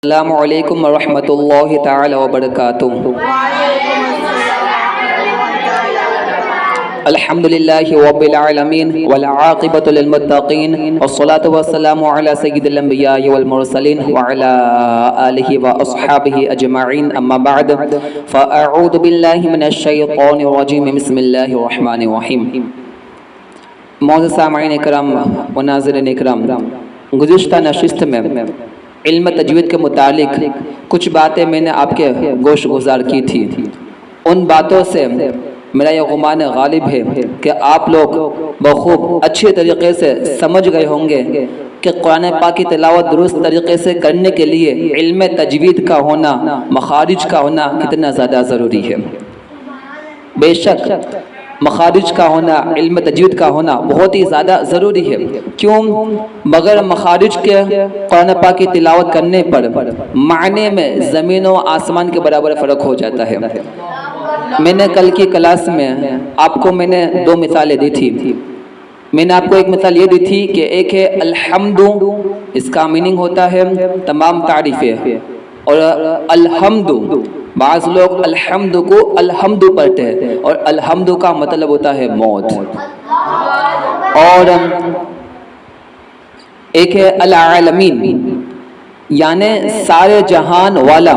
अस्सलामु अलैकुम वरहमतुल्लाहि ताला वबरकातुहू। अल्हम्दुलिल्लाहि रब्बिल आलमीन वल आक़िबतु लिल मुत्तक़ीन वस्सलातु वस्सलामु अला सय्यिदिल अंबियाइ वल मुरसलीन व अला आलिहि व अस्हाबिहि अजमईन अम्मा बाद फ़अऊज़ु बिल्लाहि मिनश शैतानिर रजीम बिस्मिल्लाहिर रहमानिर रहीम। मौजूद सामईन इकराम व नाज़रीन इकराम, गुज़िश्ता नशिस्त में इल्म तजवीद के मुतालिक कुछ बातें मैंने आपके गोश गुजार की थी। उन बातों से मेरा यह गुमान गालिब है कि आप लोग बखूब अच्छे तरीक़े से समझ गए होंगे कि कुरान पाक की तिलावत दुरुस्त तरीक़े से करने के लिए इल्म तजवीद का होना, मखारिज का होना कितना ज़्यादा ज़रूरी है। बेशक मखारिज का होना, इल्म तजवीद का होना बहुत ही ज़्यादा ज़रूरी है। क्यों? बग़ैर मखारिज के कुरान पाक की तिलावत करने पर माने में ज़मीन व आसमान के बराबर फ़र्क हो जाता है। मैंने कल की क्लास में आपको मैंने दो मिसालें दी थी। मैंने आपको एक मिसाल ये दी थी कि एक है अल्हम्दु, इसका मीनिंग होता है तमाम तारीफ़ें, और अल्हम्दु बाज़ लोग अल्हम्दु को अल्हम्दु पढ़ते हैं और अल्हम्दु का मतलब होता है मौत। और एक है अल आलमीन, यानी सारे जहान वाला,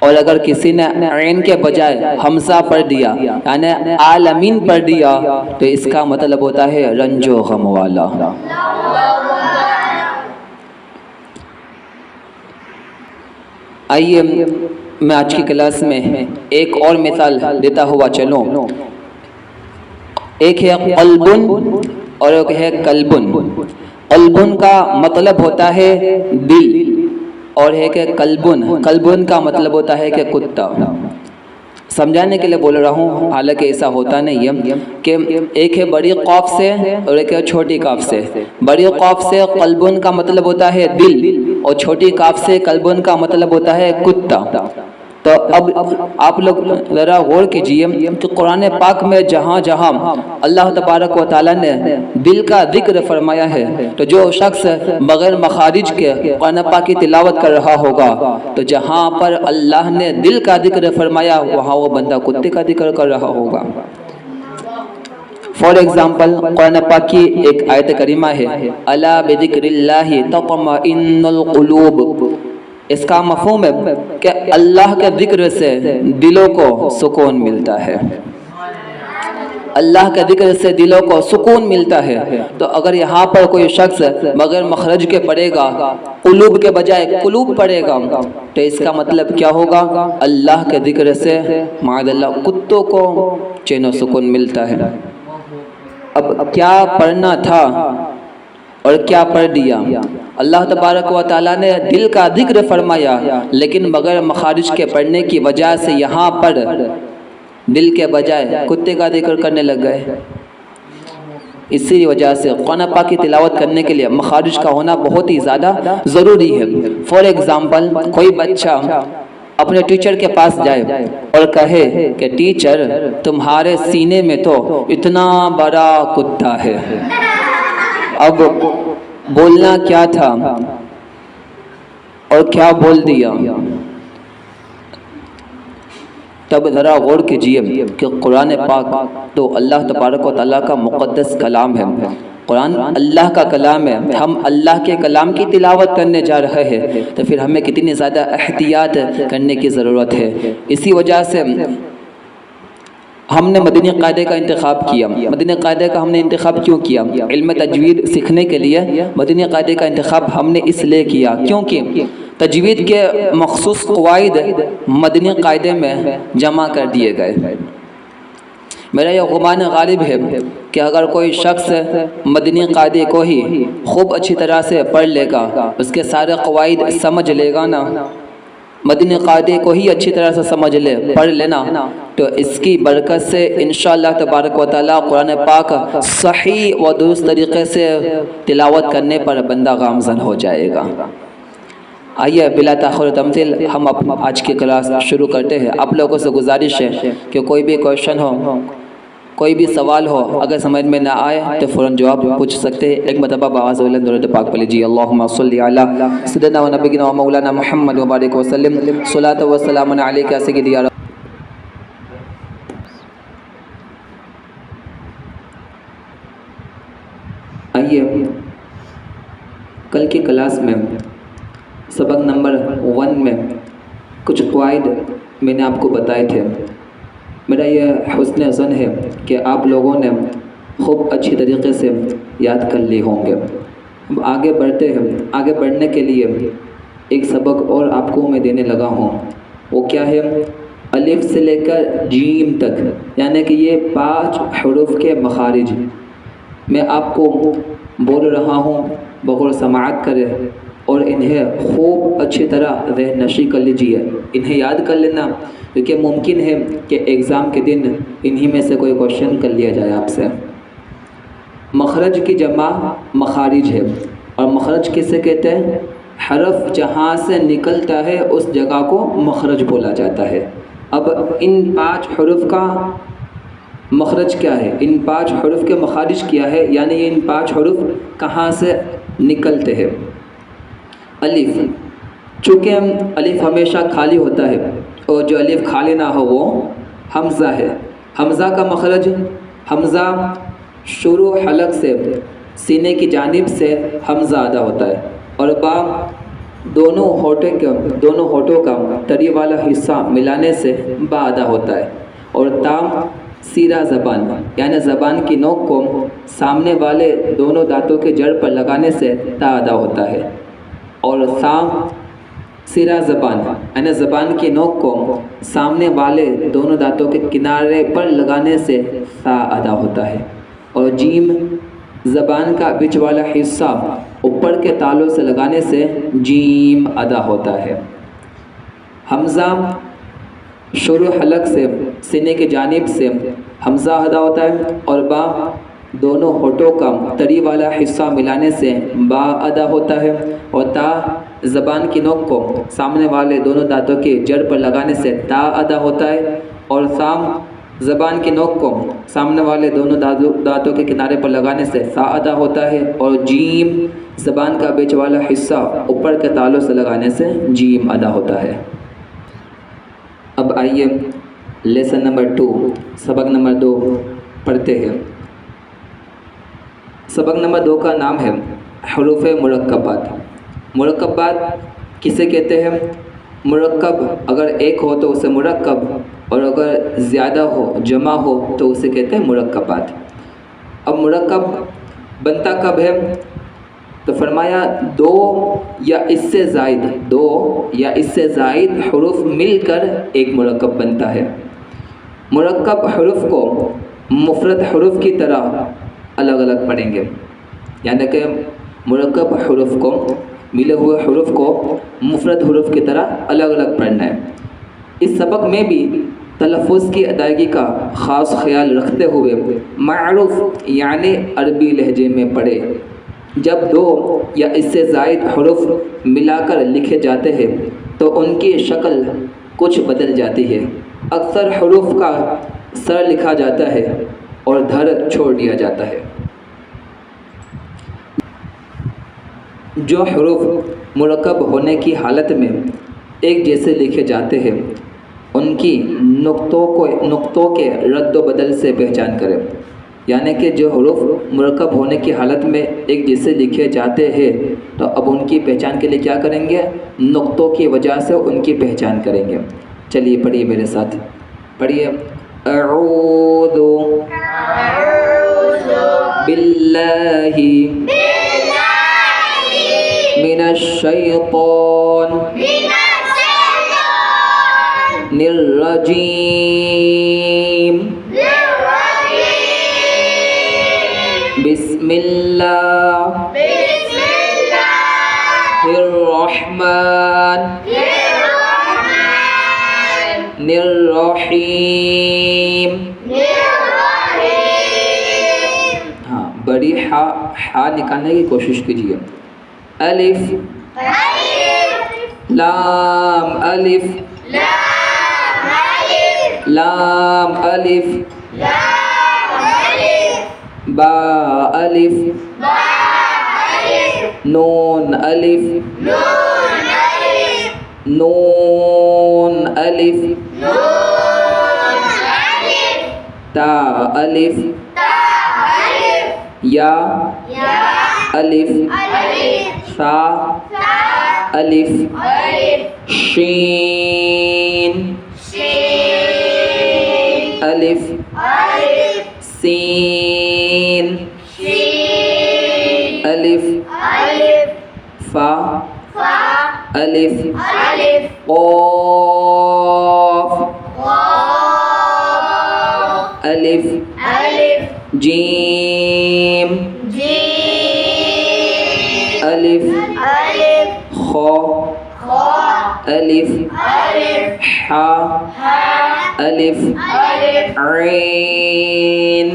और अगर किसी ने ऐन के बजाय हमजा पढ़ दिया यानी आलमीन पढ़ दिया तो इसका मतलब होता है रंजो गम वाला। आइए मैं आज की क्लास में एक और मिसाल देता हुआ चलूं। एक है क़ल्बुन और एक है कल्बुन। क़ल्बुन का मतलब होता है दिल और है कि कल्बुन, कल्बुन का मतलब होता है कि कुत्ता। समझाने के लिए बोल रहा हूँ, हालांकि ऐसा होता नहीं है कि एक है बड़ी क़ाफ से और एक है छोटी क़ाफ से। बड़ी क़ाफ से कल्बुन का मतलब होता है दिल और छोटी क़ाफ से कल्बुन का मतलब होता है कुत्ता। तो अब आप लोग ज़रा गौर कीजिए कि कुरान पाक में जहाँ जहाँ अल्लाह तबारक व तआला ने दिल का जिक्र फरमाया है, तो जो शख्स बग़ैर मखारिज के कुरान पाक की तिलावत कर रहा होगा, तो जहाँ पर अल्लाह ने दिल का जिक्र फरमाया वहाँ वो बंदा कुत्ते का जिक्र कर रहा होगा। फॉर एग्ज़ाम्पल कुरान पाक की एक आयत करीमा है, अला बिज़िक्रिल्लाहि तत्मइन्नुल क़ुलूब। इसका मफ़हूम है कि अल्लाह के ज़िक्र से दिलों को सुकून मिलता है। अल्लाह के ज़िक्र से दिलों को सुकून मिलता है। तो अगर यहाँ पर कोई शख्स बग़ैर मखरज के पढ़ेगा, क़ुलूब के बजाय क़ुलूब पढ़ेगा, तो इसका मतलब क्या होगा? अल्लाह के ज़िक्र से माअज़ल्लाह कुत्तों को चैन व सुकून मिलता है। अब क्या पढ़ना था और क्या पढ़ दिया? अल्लाह तबारक व तआला ने दिल का जिक्र फरमाया, लेकिन बग़ैर मखारिज के पढ़ने की वजह से यहाँ पर दिल के बजाय कुत्ते का जिक्र करने लग गए। इसी वजह से कुरान पाक की तिलावत करने के लिए मखारिज का होना बहुत ही ज़्यादा ज़रूरी है। फॉर एग्ज़ाम्पल कोई बच्चा अपने टीचर के पास जाए और कहे कि टीचर तुम्हारे सीने में तो इतना बड़ा कुत्ता है। अब बोलना क्या था और क्या बोल दिया? तब ज़रा गौर कीजिए कि कुरान पाक तो अल्लाह तबारक व तआला का मुक़द्दस कलाम है। कुरान अल्लाह का कलाम है, हम अल्लाह के कलाम की तिलावत करने जा रहे हैं, तो फिर हमें कितनी ज़्यादा एहतियात करने की ज़रूरत है। इसी वजह से हमने मदनी क़ायदे का इंतख़ाब किया। मदनी क़ायदे का हमने इंतख़ाब क्यों किया? इल्म तजवीद सीखने के लिए मदनी क़ायदे का इंतख़ाब हमने इसलिए किया क्योंकि तजवीद के मख़सूस क़वाइद मदनी क़ायदे में जमा कर दिए गए। मेरा यह गुमान गालिब है कि अगर कोई शख्स मदनी क़ायदे को ही खूब अच्छी तरह से पढ़ लेगा, उसके सारे क़वाइद समझ लेगा ना, मदनी क़ायदे को ही अच्छी तरह से समझ ले, पढ़ लेना, तो इसकी बरकत से इंशाअल्लाह तबारक व तआला कुरान पाक सही व दुरुस्त तरीक़े से तिलावत करने पर बंदा गामज़न हो जाएगा। आइए बिला ताख़ुर तमसील हम आज की क्लास शुरू करते हैं। आप लोगों से गुजारिश है कि कोई भी क्वेश्चन हो कोई भी सवाल हो अगर समझ में ना आए तो फ़ौरन जवाब पूछ सकते हैं। एक मरतबा बाज़ दुरूद पाक पढ़ लीजिए। अल्लाहुम्मा सल्लि अला सय्यिदिना व नबीना व मौलाना मुहम्मद व बारिक वसल्लम सलातो व सलामुन अलैका सय्यिदी या। आइए, कल की क्लास में सबक नंबर 1 में कुछ क़वाइद मैंने आपको बताए थे। मेरा यह हुस्न ज़न है कि आप लोगों ने खूब अच्छी तरीके से याद कर लिए होंगे। अब आगे बढ़ते हैं। आगे बढ़ने के लिए एक सबक और आपको मैं देने लगा हूँ। वो क्या है? अलिफ से लेकर जीम तक, यानी कि ये 5 हुरूफ के मखारिज मैं आपको बोल रहा हूँ। बगौर समाअत करें और इन्हें खूब अच्छी तरह ज़हननशी कर लीजिए। इन्हें याद कर लेना, क्योंकि मुमकिन है कि एग्ज़ाम के दिन इन्हीं में से कोई क्वेश्चन कर लिया जाए आपसे। मखरज की जमा मखारिज है, और मखरज किसे कहते हैं? हरफ जहाँ से निकलता है उस जगह को मखरज बोला जाता है। अब इन 5 हुरूफ का मखरज क्या है, इन 5 हुरूफ के मखारिज क्या है, यानी इन 5 हुरूफ कहाँ से निकलते हैं। अलिफ, चूँकि अलिफ हमेशा खाली होता है, और जो अलिफ खाली ना हो वो हमज़ा है। हमज़ा का मखरज, हमज़ा शुरू हलक से सीने की जानिब से हमज़ा अदा होता है, और बा दोनों होठों का तरी वाला हिस्सा मिलाने से बा अदा होता है, और ताम सीरा ज़बान यानी ज़बान की नोक को सामने वाले दोनों दांतों के जड़ पर लगाने से ता अदा होता है, और साम सिरा ज़बान यानी ज़बान की नोक को सामने वाले दोनों दांतों के किनारे पर लगाने से सा अदा होता है, और जीम ज़बान का बीच वाला हिस्सा ऊपर के तालुओं से लगाने से जीम अदा होता है। हमज़ा शुरू हलक से सीने की जानिब से हमज़ा अदा होता है, और बा दोनों होठों का तरी वाला हिस्सा मिलाने से बा अदा होता है, और ता ज़बान की नोक को सामने वाले दोनों दांतों के जड़ पर लगाने से ता अदा होता है, और साम ज़बान की नोक को सामने वाले दोनों दांतों के किनारे पर लगाने से सा अदा होता है, और जीम ज़बान का बीच वाला हिस्सा ऊपर के तालुओं से लगाने से जीम अदा होता है। अब आइए लेसन नंबर 2, सबक नंबर 2 पढ़ते हैं। सबक नंबर 2 का नाम है हुरूफ़ मुरक्कबात। मुरक्कबात किसे कहते हैं? मुरक्कब अगर एक हो तो उसे मुरक्कब, और अगर ज़्यादा हो, जमा हो, तो उसे कहते हैं मुरक्कबात। अब मुरक्कब बनता कब है? तो फरमाया 2 या इससे ज़ायद हुरूफ मिलकर एक मुरक्कब बनता है। मुरक्कब हुरूफ को मुफ़रद हुरूफ की तरह अलग अलग पढ़ेंगे, यानी कि मुरक्कब हुरूफ को, मिले हुए हुरूफ को मुफ़रद हुरूफ की तरह अलग अलग पढ़ना है। इस सबक में भी तलफ़्फ़ुज़ की अदायगी का ख़ास ख्याल रखते हुए मारूफ़ यानी अरबी लहजे में पढ़े। जब 2 या इससे ज़ायद हुरूफ मिलाकर लिखे जाते हैं तो उनकी शक्ल कुछ बदल जाती है। अक्सर हुरूफ का सर लिखा जाता है और धर छोड़ दिया जाता है। जो हुरूफ मुरक्कब होने की हालत में एक जैसे लिखे जाते हैं उनकी नुक्तों के रद्द बदल से पहचान करें, यानी कि जो हुरूफ मुरक्कब होने की हालत में एक जैसे लिखे जाते हैं तो अब उनकी पहचान के लिए क्या करेंगे? नुक्तों की वजह से उनकी पहचान करेंगे। चलिए पढ़िए मेरे साथ, पढ़िए। अऊज़ु बिल्लाहि मिनश शैतानिर रजीम बिस्मिल्लाहिर्रहमानिर्रहीम। हाँ, बड़ी हा निकालने की कोशिश कीजिए। अलिफ लाम अलिफ लाम अलिफ बा अलिफ, नून अलिफ, नून अलिफ, ता अलिफ, या अलिफ, सा अलिफ, शीन अलिफ, सीन अलिफ, फा अलिफ, क़ाफ़ अलिफ, जीम अलिफ, खा अलिफ, हा अलिफ, ऐन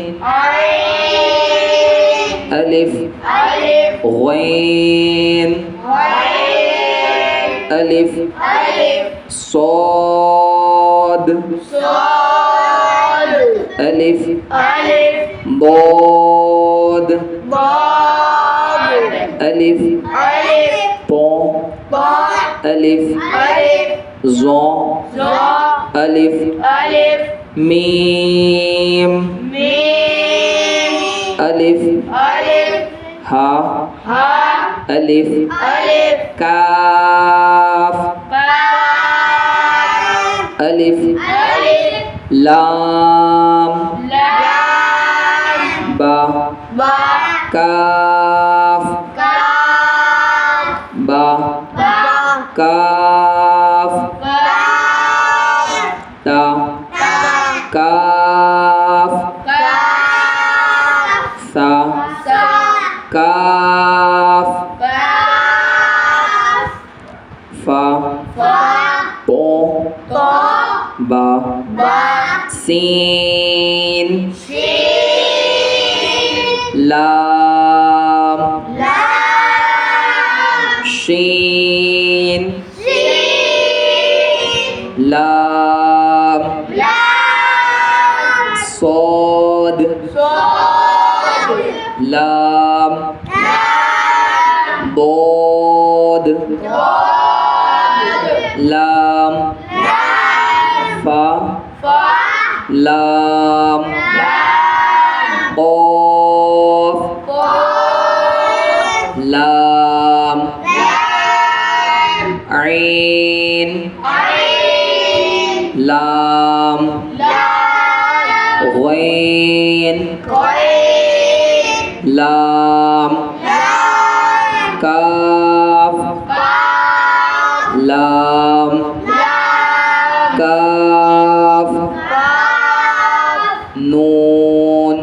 अलिफ, गैन अलिफ, सौद अलिफ, बोद अलिफ, पौ अलिफ, ज़ौ अलिफ, मीम अलिफ, हा अलिफ, काफ अलिफ, लाम बा काफ बा काफ ता काफ सा काफ फा पौ बा सीन लाम शीन लाम सौद लाम बोद लाम फा लाम क़ाफ़ लाम ऐन लाम गैन लाम काफ लाम काफ नून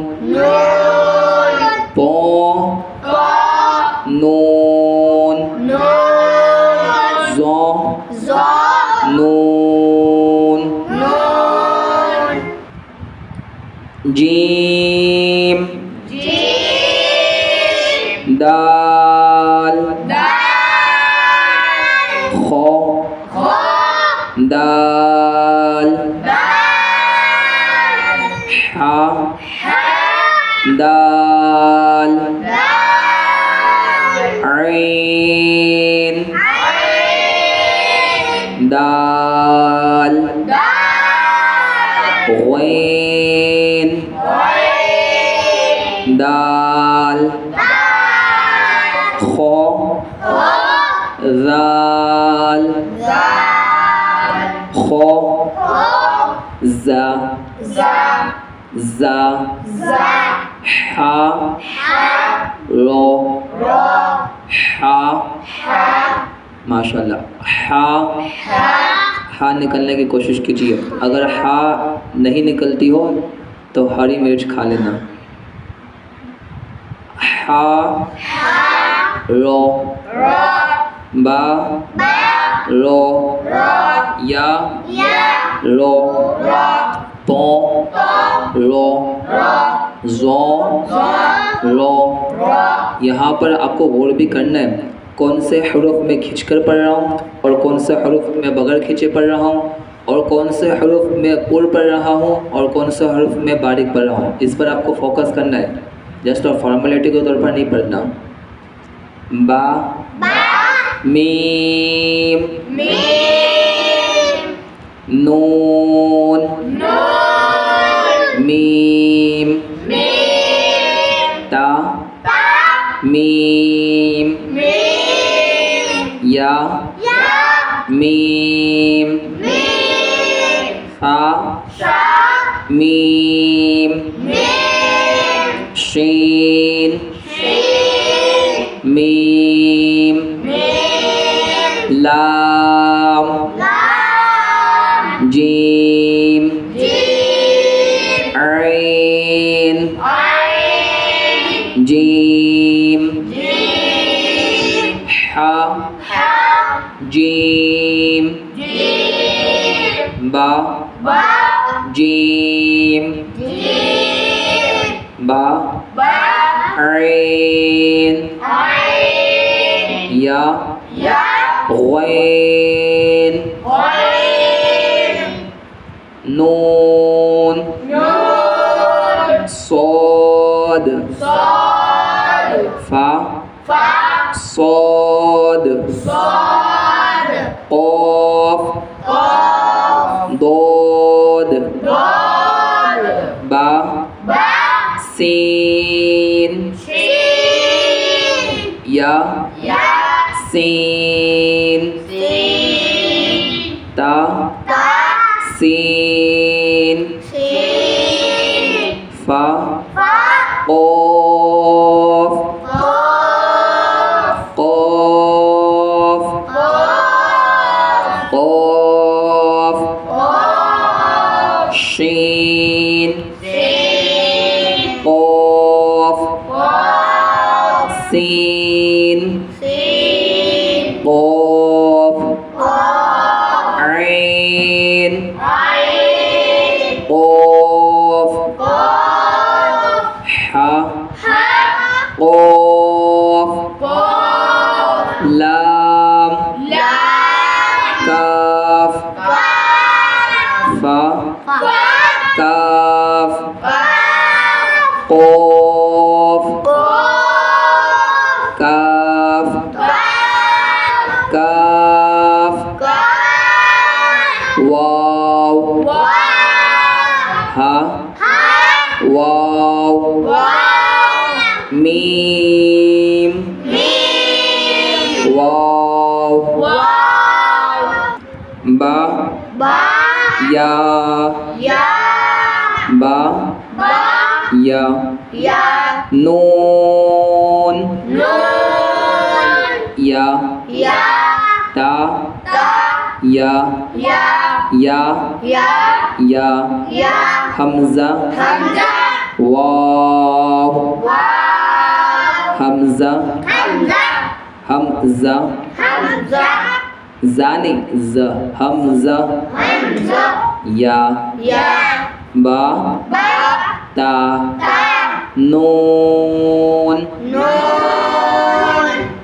पौ नून ज़ौ नून जीम दाल खो दाल हा दाल ऐन दाल गैन दाल खो दाल खो जा हा रो हा माशाल्लाह हा निकलने की कोशिश कीजिए। अगर हा नहीं निकलती हो तो हरी मिर्च खा लेना। हा रो बा रो या रो तो रो ज़ो रो। यहाँ पर आपको गौर भी करना है कौन से हरूफ में खींचकर पढ़ रहा हूँ और कौन से हरूफ में बगैर खींचे पढ़ रहा हूँ और कौन से हरूफ में पुर पढ़ रहा हूँ और कौन से हरूफ में बारीक पढ़ रहा हूँ। इस पर आपको फोकस करना है। जस्ट और फॉर्मेलिटी के तौर पर नहीं पढ़ना। बा मीम नून मीम ता मीम या मीम सा मीम शीन मीम लाम जीम ऐन जीम हा जीम बा जीम बा ऐन या गैन नून صاد फा صاد قاف ضاد با सीन या सीन ता सीन फा قاف قاف قاف शीन قاف सीन قاف عين قاف हा قاف लाम काफ फा काफ قاف काफ काफ वाव हा वाव मीम वाव बा या बा या नून या ता या हमजा वाव हमजा जाने ज हमजा या बा ता नून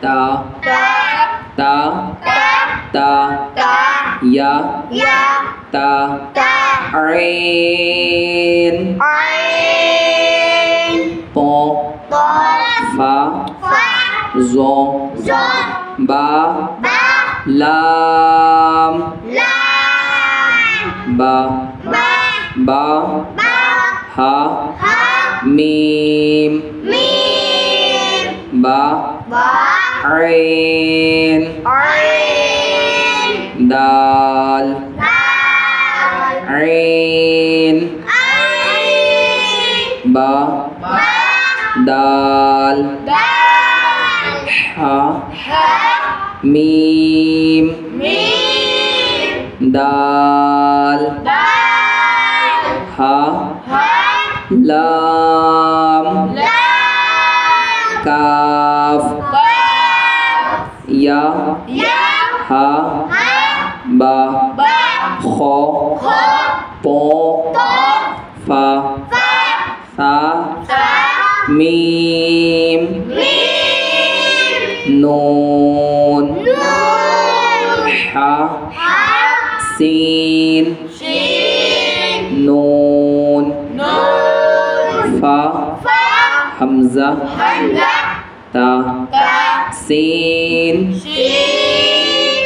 ता या ता ऐन तो फा ज़ो बा लाम बा हा मीम बा ऐन दाल ऐन बा दाल हा मीम दाल हा लाम काफ या हा बा खो पो फा सा मीम नून हा सीन नून फा हमजा हमजा ता सीन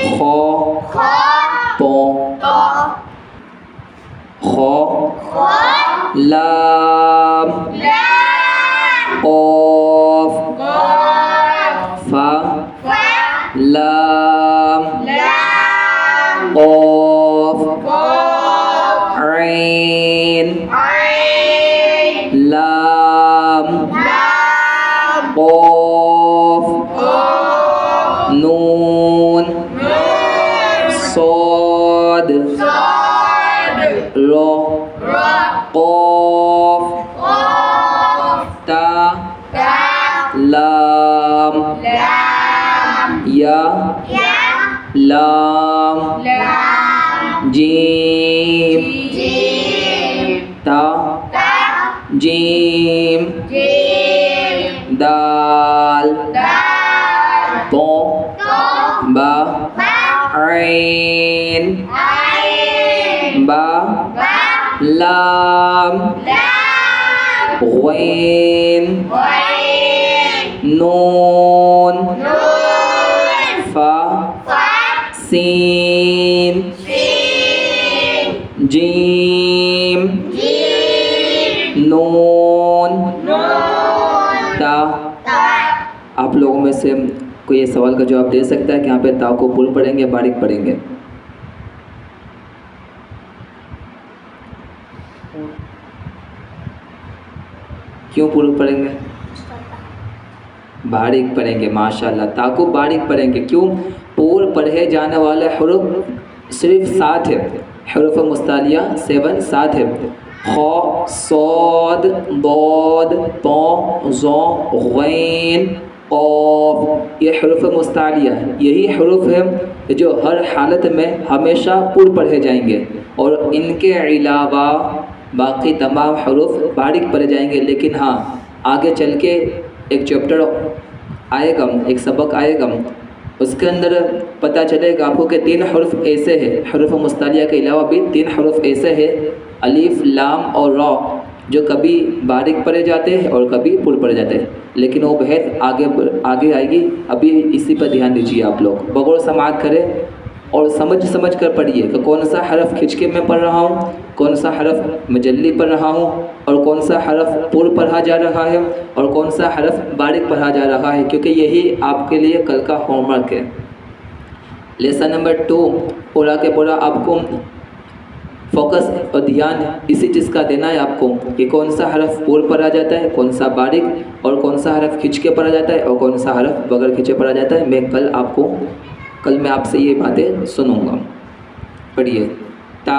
खो तो खो लाम ऑफ फा लाम ऑफ ऐन लाम ऑफ नून सौद रो क़ाफ ता लाम या लाम जीम ता जीम दाल तो बा ऐन बा लाम गैन नून फा सीन जीम नून ता। आप लोगों में से कोई ये सवाल का जवाब दे सकता है कि यहाँ पे ता को पुल पढ़ेंगे बारीक पढ़ेंगे? क्यों पुल पढ़ेंगे? बारीक पढ़ेंगे। माशाल्लाह, ता को बारीक पढ़ेंगे। क्यों? पूल पढ़े जाने वाले हुरूफ सिर्फ 7 है। हुरूफ मुस्तालिया 7 है। खो सौद दौद तो ज़ो गैन क़ाफ, ये हुरूफ मुस्तालिया है। यही हुरूफ है जो हर हालत में हमेशा पुल पढ़े जाएंगे और इनके अलावा बाकी तमाम हुरूफ बारीक पढ़े जाएंगे। लेकिन हाँ, आगे चल के एक चैप्टर आएगा, एक सबक आएगा, उसके अंदर पता चलेगा आपको कि 3 हुरूफ ऐसे हैं। हुरूफ मुस्तालिया के अलावा भी 3 हुरूफ ऐसे हैं, अलिफ लाम और रा, जो कभी बारीक पढ़े जाते हैं और कभी पुल पढ़े जाते हैं। लेकिन वो बहस आगे आएगी, अभी इसी पर ध्यान दीजिए। आप लोग बगौर समाअत करें और समझ कर पढ़िए कि कौन सा हरफ खिंच के मैं पढ़ रहा हूँ, कौन सा हरफ मजल्ली पढ़ रहा हूँ, और कौन सा हरफ पुल पढ़ा जा रहा है और कौन सा हरफ बारीक पढ़ा जा रहा है, क्योंकि यही आपके लिए कल का होमवर्क है। लेसन नंबर 2 पूरा के पूरा आपको फोकस और ध्यान इसी चीज़ का देना है आपको कि कौन सा हरफ पुल पढ़ा जाता है, कौन सा बारीक, और कौन सा हरफ खिंच के पढ़ा जाता है और कौन सा हरफ बगैर खिंचे पढ़ा जाता है। कल मैं आपसे ये बातें सुनूंगा। पढ़िए। ता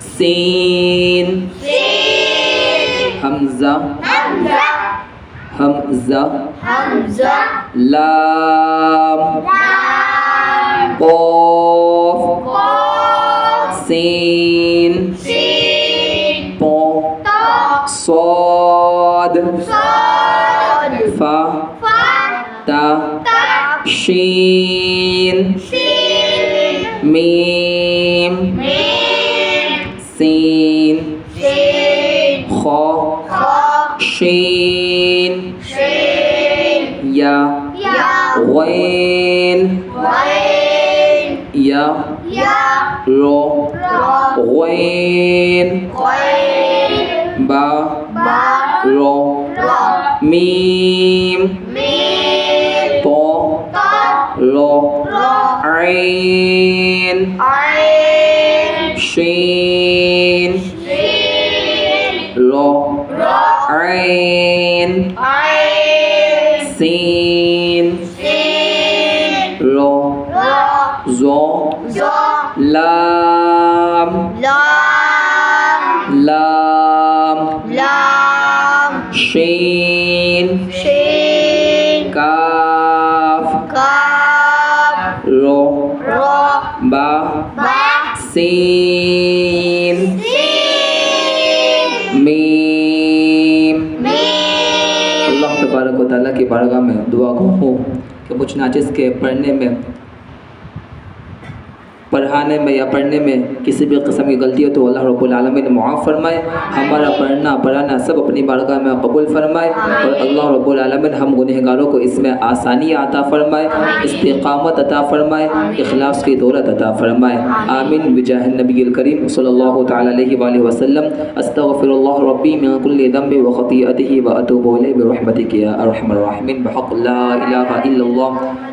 सीन हमजा लाम क़ाफ सीन तो सौद फा ता शीन मीम सीन खो शीन या गैन या रो गैन बा रो मीम तो रो ऐन शीन रो ऐन सीन रो ज़ो लाम शीन काफ रो बा सीन मीम। अल्लाह तबारक व तआला की बारगाह में दुआ करो कि मुझ नाजिज़ के पढ़ने में पढ़ाने में या पढ़ने में किसी भी किस्म की गलती हो तो अल्लाह रब्बुल आलमीन मुआफ़ फरमाए। हमारा पढ़ना सब अपनी बारगाह में कबूल फरमाए और अल्लाह रब्बुल आलमीन हम गुनहगारों को इसमें आसानी अता फरमाए, इस्तिक़ामत अता फरमाए, इखलास की दौलत अता फरमाए। आमीन बिजाह नबील करीम सल्लल्लाहु तआला अलैहि वसल्लम। अस्तगफिरुल्लाह रब्बी मिन कुल्लि ज़ंबि व ख़तीअतिही व अतूबु इलैहि बिरहमतिका या अरहमर राहिमीन। बिहक़्क़ि ला इलाहा इल्लल्लाह।